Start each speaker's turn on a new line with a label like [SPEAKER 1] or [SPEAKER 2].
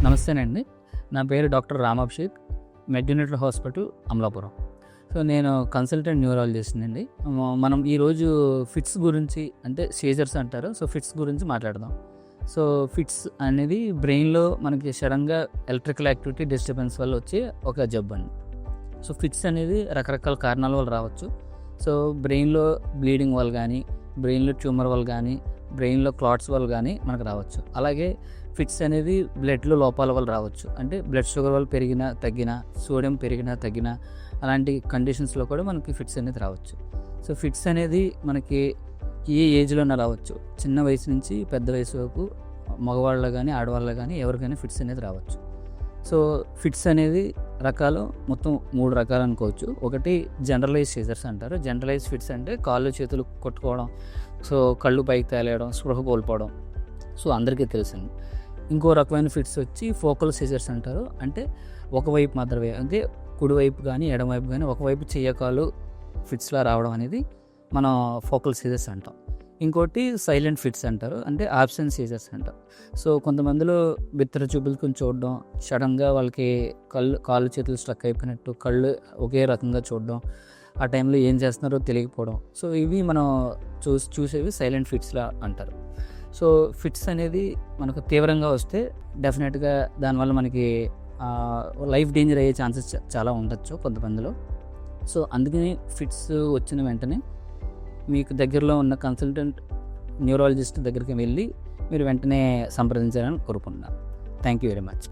[SPEAKER 1] నమస్తేనండి. నా పేరు doctor రామాభిషేక్, మెడ్యూనిటీ hospital Amalapuram. So, నేను కన్సల్టెంట్ న్యూరాలజిస్ట్‌నండి. మనం ఈరోజు ఫిట్స్ గురించి, అంటే సీజర్స్ అంటారు. సో, ఫిట్స్ గురించి మాట్లాడదాం. సో, ఫిట్స్ అనేది బ్రెయిన్‌లో మనకి సడన్‌గా ఎలక్ట్రికల్ యాక్టివిటీ డిస్టర్బెన్స్ వల్ల వచ్చే ఒక జబ్బండి. సో, ఫిట్స్ అనేది రకరకాల కారణాల వల్ల రావచ్చు. సో, బ్రెయిన్‌లో బ్లీడింగ్ వల్ల కానీ, బ్రెయిన్‌లో ట్యూమర్ వల్ల కానీ, బ్రెయిన్‌లో క్లాట్స్ వల్ల కానీ మనకు రావచ్చు. అలాగే ఫిట్స్ అనేది బ్లడ్లో లోపాల వల్ల రావచ్చు. అంటే బ్లడ్ షుగర్ వల్ల పెరిగినా తగ్గినా, సోడియం పెరిగినా తగ్గినా, అలాంటి కండిషన్స్లో కూడా మనకి ఫిట్స్ అనేది రావచ్చు. సో, ఫిట్స్ అనేది మనకి ఏ ఏజ్లోనే రావచ్చు. చిన్న వయసు నుంచి పెద్ద వయసు వరకు మగవాళ్ళలో కానీ ఆడవాళ్ళలో కానీ ఎవరికైనా ఫిట్స్ అనేది రావచ్చు. సో, ఫిట్స్ అనేది రకాలు మొత్తం 3 రకాలు అనుకోవచ్చు. ఒకటి జనరలైజ్ సీజర్స్ అంటారు. జనరలైజ్ ఫిట్స్ అంటే కాళ్ళు చేతులు కొట్టుకోవడం, సో కళ్ళు పైకి తేలేయడం, స్పృహ కోల్పోవడం, సో అందరికీ తెలిసింది. ఇంకో రకమైన ఫిట్స్ వచ్చి ఫోకల్ సీజర్స్ అంటారు. అంటే ఒకవైపు మాత్రమే, అంటే కుడివైపు కానీ ఎడమవైపు కానీ ఒకవైపు చెయ్యకాలు ఫిట్స్లా రావడం అనేది మనం ఫోకల్ సీజర్స్ అంటాం. ఇంకోటి సైలెంట్ ఫిట్స్ అంటారు, అంటే ఆబ్సెంట్ సీజర్స్ అంటారు. సో, కొంతమందిలో బిత్తర చూపులతో చూడడం, సడన్గా వాళ్ళకి కాళ్ళు చేతులు స్ట్రక్ అయిపోయినట్టు, కళ్ళు ఒకే రకంగా చూడడం, ఆ టైంలో ఏం చేస్తున్నారో తెలియకపోవడం. సో, ఇవి మనం చూసేవి సైలెంట్ ఫిట్స్లా అంటారు. సో, ఫిట్స్ అనేది మనకు తీవ్రంగా వస్తే డెఫినెట్గా దానివల్ల మనకి లైఫ్ డేంజర్ అయ్యే ఛాన్సెస్ చాలా ఉండొచ్చు కొంతమందిలో. సో, అందుకని ఫిట్స్ వచ్చిన వెంటనే మీకు దగ్గరలో ఉన్న కన్సల్టెంట్ న్యూరాలజిస్ట్ దగ్గరికి వెళ్ళి మీరు వెంటనే సంప్రదించాలని కోరుకుంటున్నాను. Thank you very much.